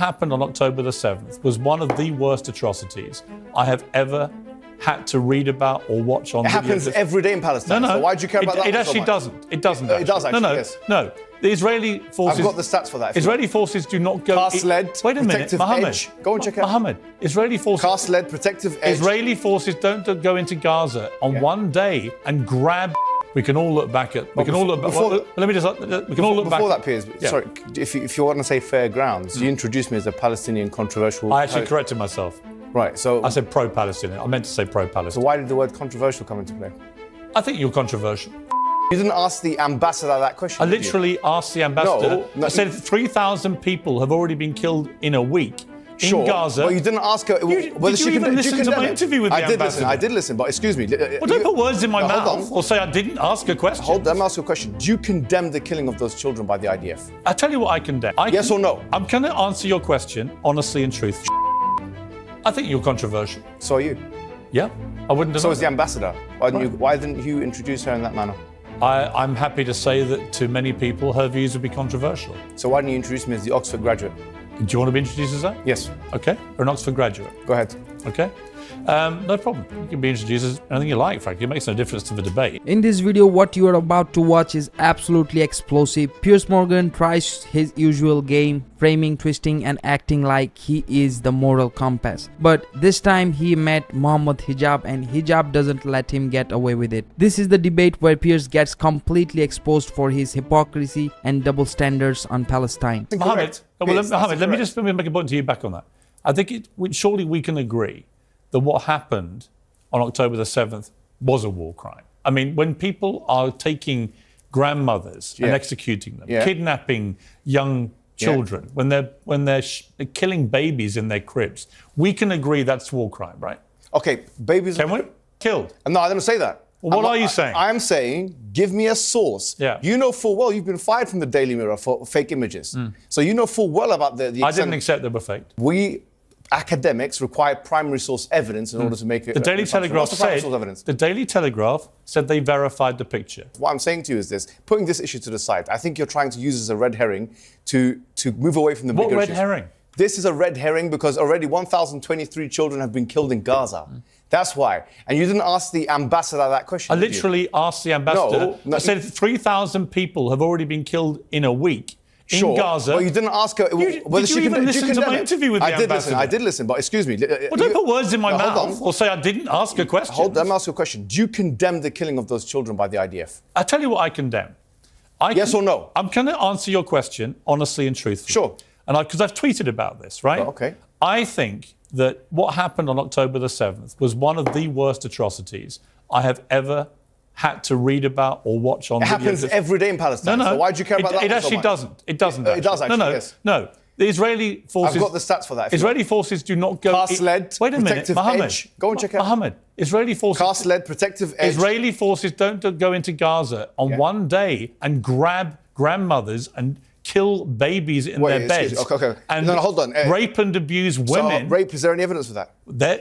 happened on October the 7th was one of the worst atrocities I have ever had to read about or watch on. It happens every day in Palestine. No. So why do you care about that? It actually doesn't. It doesn't. It does actually. No. Yes. No. The Israeli forces. I've got the stats for that. Israeli forces do not go. Cast-led, Wait a minute, protective Mohammed. edge. Go and check it out. Mohammed. Israeli forces. Cast-led, protective edge. Israeli forces don't go into Gaza on one day and grab. We can all look back at. We can all look back. Let me just. We can all look back. Before that, Piers. Yeah. Sorry, if you want to say fair grounds, you introduced me as a Palestinian controversial. I actually corrected myself. Right. So I said pro-Palestinian. I meant to say pro-Palestine. So why did the word controversial come into play? I think you're controversial. You didn't ask the ambassador that question. I literally asked the ambassador. No, I said 3,000 people have already been killed in a week in Gaza. But you didn't ask her whether she even listen to my interview with the ambassador? I did listen, but excuse me. Well, don't put words in my mouth or say I didn't ask a question. Let me ask you a question. Do you condemn the killing of those children by the IDF? I tell you what I condemn. Yes or no? I'm going to answer your question honestly and truthfully. I think you're controversial. So are you? Yeah, I wouldn't have. So is the ambassador. Why didn't you introduce her in that manner? I'm happy to say that to many people her views would be controversial. So why didn't you introduce me as the Oxford graduate? Do you want to be introduced as that? Yes. Okay, or an Oxford graduate. Go ahead. Okay. No problem. You can be introduced as anything you like, frankly. It makes no difference to the debate. In this video, what you are about to watch is absolutely explosive. Piers Morgan tries his usual game, framing, twisting and acting like he is the moral compass. But this time he met Mohammed Hijab and Hijab doesn't let him get away with it. This is the debate where Piers gets completely exposed for his hypocrisy and double standards on Palestine. Mohammed, let me just make a point to you back on that. I think surely we can agree that what happened on October the 7th was a war crime. I mean, when people are taking grandmothers and executing them, kidnapping young children, when they're killing babies in their cribs, we can agree that's war crime, right? Okay, babies. Can we? Killed. No, I didn't say that. Well, what are you saying? I'm saying, give me a source. Yeah. You know full well you've been fired from the Daily Mirror for fake images. So you know full well about the I didn't accept they were fake. We academics require primary source evidence in order to make it. The Daily Telegraph said. The Daily Telegraph said they verified the picture. What I'm saying to you is this: putting this issue to the side, I think you're trying to use this as a red herring to move away from the bigger issues. What red herring? This is a red herring because already 1,023 children have been killed in Gaza. That's why. And you didn't ask the ambassador that question. I literally asked the ambassador. I said 3,000 people have already been killed in a week. In Gaza. Well, you didn't ask her whether she even listen to my interview with the ambassador? I did listen, but excuse me. Well, don't put words in my mouth or say I didn't ask a question. Let me ask you a question. Do you condemn the killing of those children by the IDF? I tell you what I condemn. Yes or no? I'm going to answer your question honestly and truthfully. Sure. And because I've tweeted about this, right? Okay. I think that what happened on October the 7th was one of the worst atrocities I have ever had to read about or watch on. It happens every day in Palestine. No. So why do you care about that? It actually doesn't. It doesn't. It does actually. Yes. No. The Israeli forces. I've got the stats for that. Israeli forces do not go. Cast-led, Wait a minute, protective Mohammed. edge. Go and check it out. Mohammed. Israeli forces. Cast-led, protective edge. Israeli forces don't go into Gaza on one day and grab grandmothers and kill babies in their beds. Okay. And hold on. Rape and abuse women. So, rape, is there any evidence for that?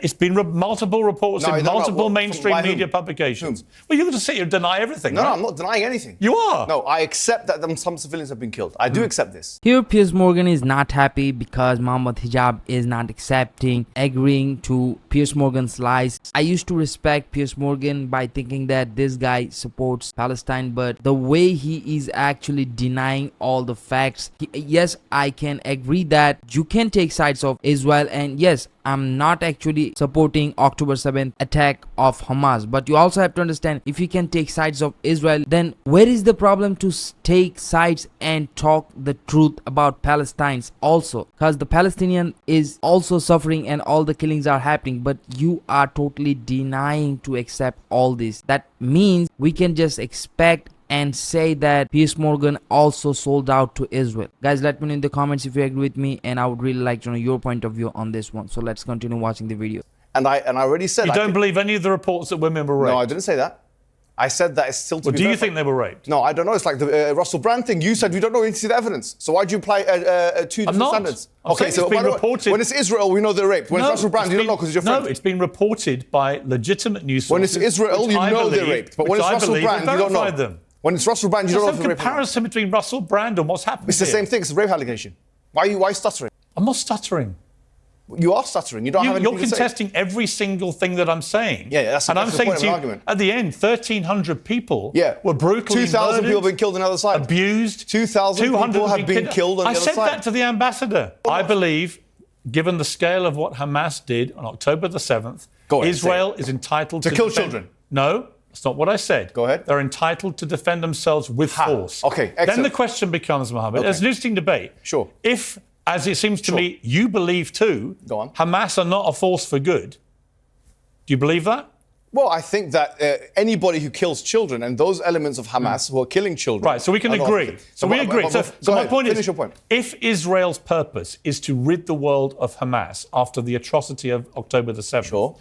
It's been multiple reports in multiple mainstream media publications. Well, you're going to sit here and deny everything, No, right? no, I'm not denying anything. You are. No, I accept that some civilians have been killed. I do accept this. Here, Piers Morgan is not happy because Mohammed Hijab is not agreeing to Piers Morgan's lies. I used to respect Piers Morgan by thinking that this guy supports Palestine, but the way he is actually denying all the facts, yes, I can agree that you can take sides of Israel, and yes, I'm not actually supporting October 7th attack of Hamas, but you also have to understand, if you can take sides of Israel, then where is the problem to take sides and talk the truth about Palestinians also? Because the Palestinian is also suffering and all the killings are happening, but you are totally denying to accept all this. That means we can just expect and say that Piers Morgan also sold out to Israel. Guys, let me know in the comments if you agree with me, and I would really like to know your point of view on this one. So let's continue watching the video. And I already said you don't believe any of the reports that women were raped? No, I didn't say that. I said that it's still to be do you verified. think they were raped? No, I don't know. It's like the Russell Brand thing. You said you don't know. You need to see the evidence. So why do you apply two different standards? Okay, so it's been reported. When it's Israel, we know they're raped. When it's Russell Brand, you don't know because you're friend. No, it's been reported by legitimate news sources. When it's Israel, you know they're raped. But when it's Russell Brand, you don't know. Them. When it's Russell Brand, you don't know if they're raped. There's no comparison between Russell Brand and what's happened. It's the same thing. It's a rape allegation. Why are you stuttering? I'm not stuttering. You are stuttering. You don't have anything You're to say. contesting every single thing that I'm saying. Yeah, that's and I'm the saying point to of you, an argument. at the end, 1,300 people Yeah. were brutally 2,000 murdered, people have been killed on the other side. abused. 2,000 people have been killed on the I other said side. that to the ambassador. I believe, given the scale of what Hamas did on October the 7th, Go ahead, Israel is entitled to kill defend- children. No, that's not what I said. Go ahead. They're entitled to defend themselves with force. Okay, Then excellent. the question becomes, Mohammed, Okay. it's an interesting debate. Sure. If, as it seems to me, you believe too, Go on. Hamas are not a force for good. Do you believe that? Well, I think that anybody who kills children and those elements of Hamas who are killing children. Right, so we can are not- agree. So we agree. So go my ahead, point finish is, your point. if Israel's purpose is to rid the world of Hamas after the atrocity of October the 7th, Sure.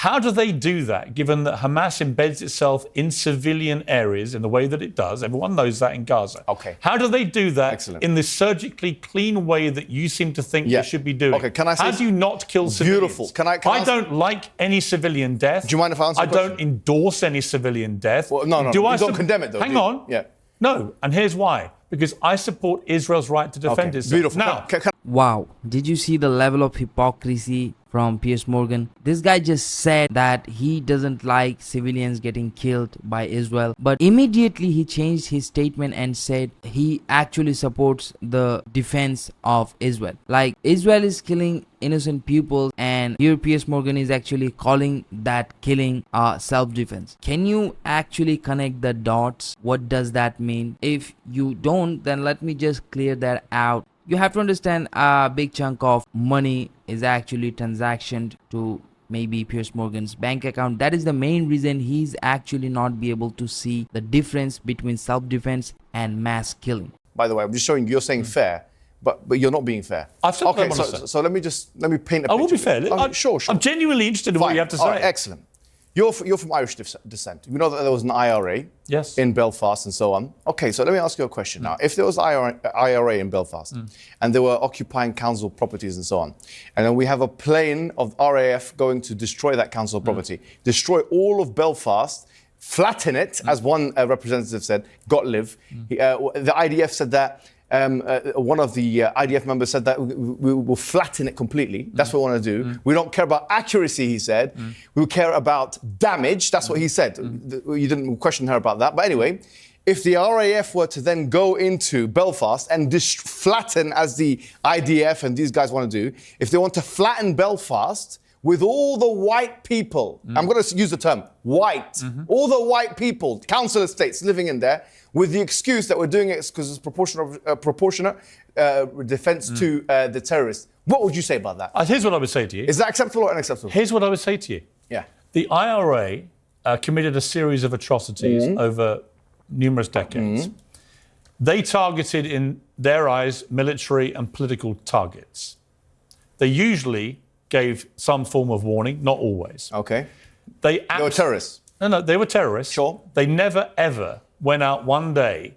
how do they do that, given that Hamas embeds itself in civilian areas in the way that it does? Everyone knows that in Gaza. Okay. How do they do that Excellent. in the surgically clean way that you seem to think Yeah. they should be doing? Okay, can I say- How do you not kill civilians? Beautiful. Can I ask- don't like any civilian death. Do you mind if I answer I the don't question? endorse any civilian death. Well, no, Do you I don't condemn it, though, Hang do you? on. Yeah. No, and here's why. Because I support Israel's right to defend Okay, itself. beautiful. Now, Wow, did you see the level of hypocrisy from Piers Morgan? This guy just said that he doesn't like civilians getting killed by Israel, but immediately he changed his statement and said he actually supports the defense of Israel. Like, Israel is killing innocent people, and here Piers Morgan is actually calling that killing self-defense. Can you actually connect the dots? What does that mean? If you don't, then let me just clear that out. You have to understand a big chunk of money is actually transactioned to maybe Piers Morgan's bank account. That is the main reason he's actually not be able to see the difference between self-defense and mass killing. By the way, I'm just showing you're saying fair, but you're not being fair. I've said what I okay, wanna say. so let me paint a picture. I will be fair. Sure. I'm genuinely interested in what Fine. you have to say. All right, excellent. You're from Irish descent. You know that there was an IRA Yes. in Belfast and so on. Okay, so let me ask you a question now. If there was IRA in Belfast and they were occupying council properties and so on, and then we have a plane of RAF going to destroy that council property, destroy all of Belfast, flatten it, as one representative said, Gottlieb. The IDF said that. One of the IDF members said that we will flatten it completely. That's what we want to do. We don't care about accuracy, he said. We care about damage. That's what he said. You didn't question her about that. But anyway, if the RAF were to then go into Belfast and flatten, as the IDF and these guys want to do, if they want to flatten Belfast with all the white people, I'm going to use the term white, all the white people, council estates living in there, with the excuse that we're doing it because it's proportionate defense to the terrorists. What would you say about that? Here's what I would say to you. Is that acceptable or unacceptable? Here's what I would say to you. Yeah. The IRA committed a series of atrocities over numerous decades. They targeted, in their eyes, military and political targets. They usually gave some form of warning, not always. Okay. They were terrorists. No, they were terrorists. Sure. They never, ever went out one day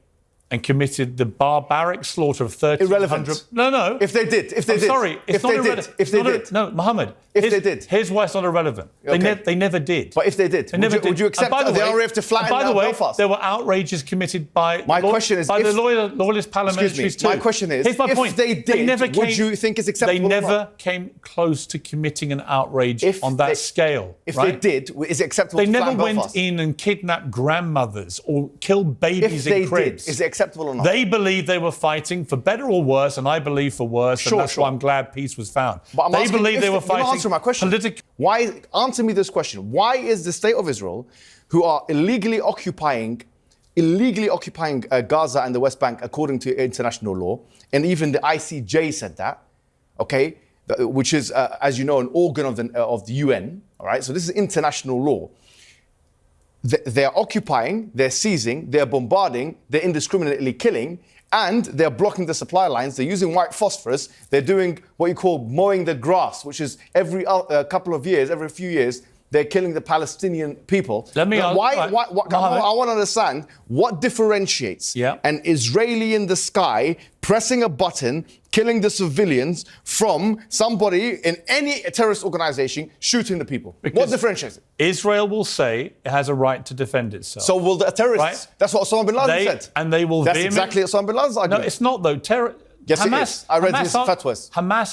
and committed the barbaric slaughter of 1,300... Irrelevant. No. If they did. Sorry, it's not irrelevant. If they did. No, Mohammed. They did. Here's why it's not irrelevant. Okay. They never did. But if they did, would you accept the RAF to flatten Belfast? There were outrages committed by my question is, by the loyalist paramilitaries too. My question is, Here's my if point. they did, would you think it's acceptable? They never came close to committing an outrage on that scale. If right? they did, is it acceptable They to never flatten went Belfast? in and kidnapped grandmothers or killed babies in cribs. If they did, is it acceptable or not? They believe they were fighting for better or worse, and I believe for worse, and that's why I'm glad peace was found. But They believe they were You're not fighting. answering my question. Answer me this question. Why is the state of Israel, who are illegally occupying Gaza and the West Bank according to international law, and even the ICJ said that, okay, which is, as you know, an organ of the UN, all right? So this is international law. They're occupying, they're seizing, they're bombarding, they're indiscriminately killing, and they're blocking the supply lines. They're using white phosphorus. They're doing what you call mowing the grass, which is every couple of years, every few years, they're killing the Palestinian people. Let me I want to understand what differentiates an Israeli in the sky pressing a button, killing the civilians, from somebody in any terrorist organization shooting the people. What differentiates it? Israel will say it has a right to defend itself. So will the terrorists? Right? That's what Osama bin Laden said. And they will That's exactly what Osama bin Laden's argument. No, it's not, though. Yes, it is. I read his fatwas.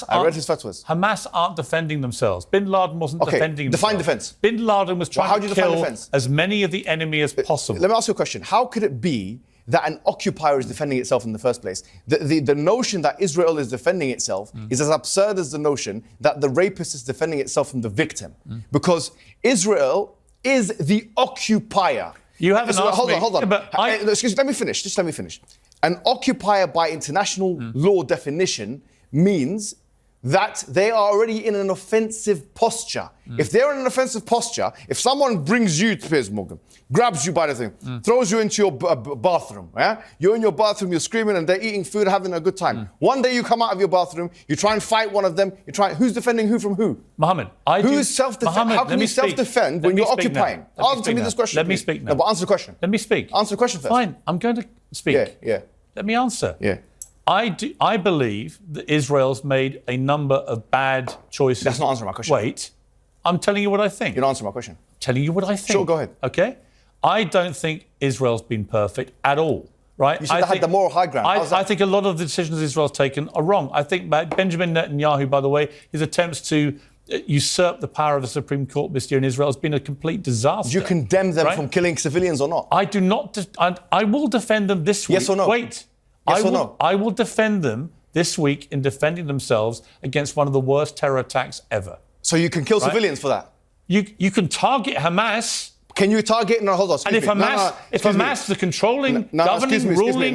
I read his fatwas. Hamas aren't defending themselves. Bin Laden wasn't defending himself. Define defense. Bin Laden was trying to kill defense? as many of the enemy as possible. Let me ask you a question. How could it be that an occupier is defending itself in the first place? The notion that Israel is defending itself is as absurd as the notion that the rapist is defending itself from the victim. Because Israel is the occupier. You haven't asked hold me. on, hold on. Yeah, but excuse me, let me finish. Just let me finish. An occupier by international law definition means that they are already in an offensive posture. If they're in an offensive posture, if someone brings you to Piers Morgan, grabs you by the thing, throws you into your bathroom, yeah? You're in your bathroom, you're screaming and they're eating food, having a good time. One day you come out of your bathroom, you try and fight one of them, who's defending who from who? Mohammed, How can you self-defend when you're occupying? Answer me this question. Let me speak now. No, but answer the question. Let me speak. Answer the question first. Fine, I'm going to speak. Yeah. Let me answer. Yeah. I believe that Israel's made a number of bad choices. That's not answering my question. Wait, I'm telling you what I think. You're not answering my question. Telling you what I think. Sure, go ahead. Okay? I don't think Israel's been perfect at all, right? You said they had the moral high ground. I think a lot of the decisions Israel's taken are wrong. I think Benjamin Netanyahu, by the way, his attempts to usurp the power of the Supreme Court this year in Israel has been a complete disaster. Do you condemn them from killing civilians or not? I do not. I will defend them this week. Yes or no? Wait. Yes or no? I will defend them this week in defending themselves against one of the worst terror attacks ever. So you can kill civilians for that? You can target Hamas. Can you target? No, hold on. And if Hamas, the controlling, governing, ruling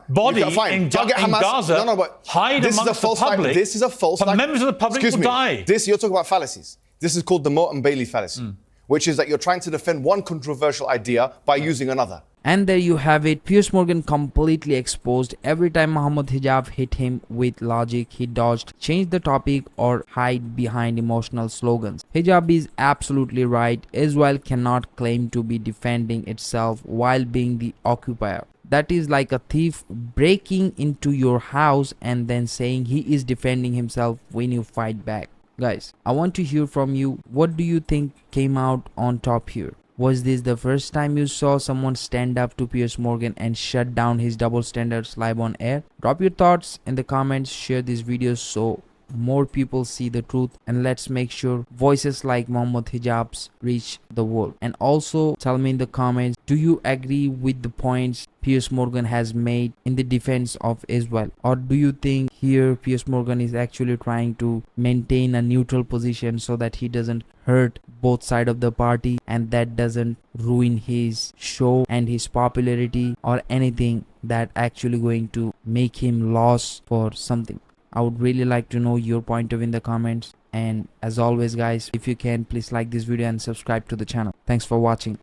body in Gaza, hide amongst the public, this is a false. Members of the public will die. You're talking about fallacies. This is called the Moat and Bailey fallacy, which is that you're trying to defend one controversial idea by using another. And there you have it. Piers Morgan completely exposed. Every time Mohammed Hijab hit him with logic, he dodged, changed the topic, or hide behind emotional slogans. Hijab is absolutely right. Israel cannot claim to be defending itself while being the occupier. That is like a thief breaking into your house and then saying he is defending himself when you fight back. Guys, I want to hear from you. What do you think came out on top here? Was this the first time you saw someone stand up to Piers Morgan and shut down his double standards live on air? Drop your thoughts in the comments, share this video so more people see the truth, and let's make sure voices like Mohammed Hijab's reach the world. And also tell me in the comments, do you agree with the points Piers Morgan has made in the defense of Israel, or do you think here Piers Morgan is actually trying to maintain a neutral position so that he doesn't hurt both sides of the party and that doesn't ruin his show and his popularity or anything that actually going to make him lose for something? I would really like to know your point of view in the comments. And as always guys, if you can, please like this video and subscribe to the channel. Thanks for watching.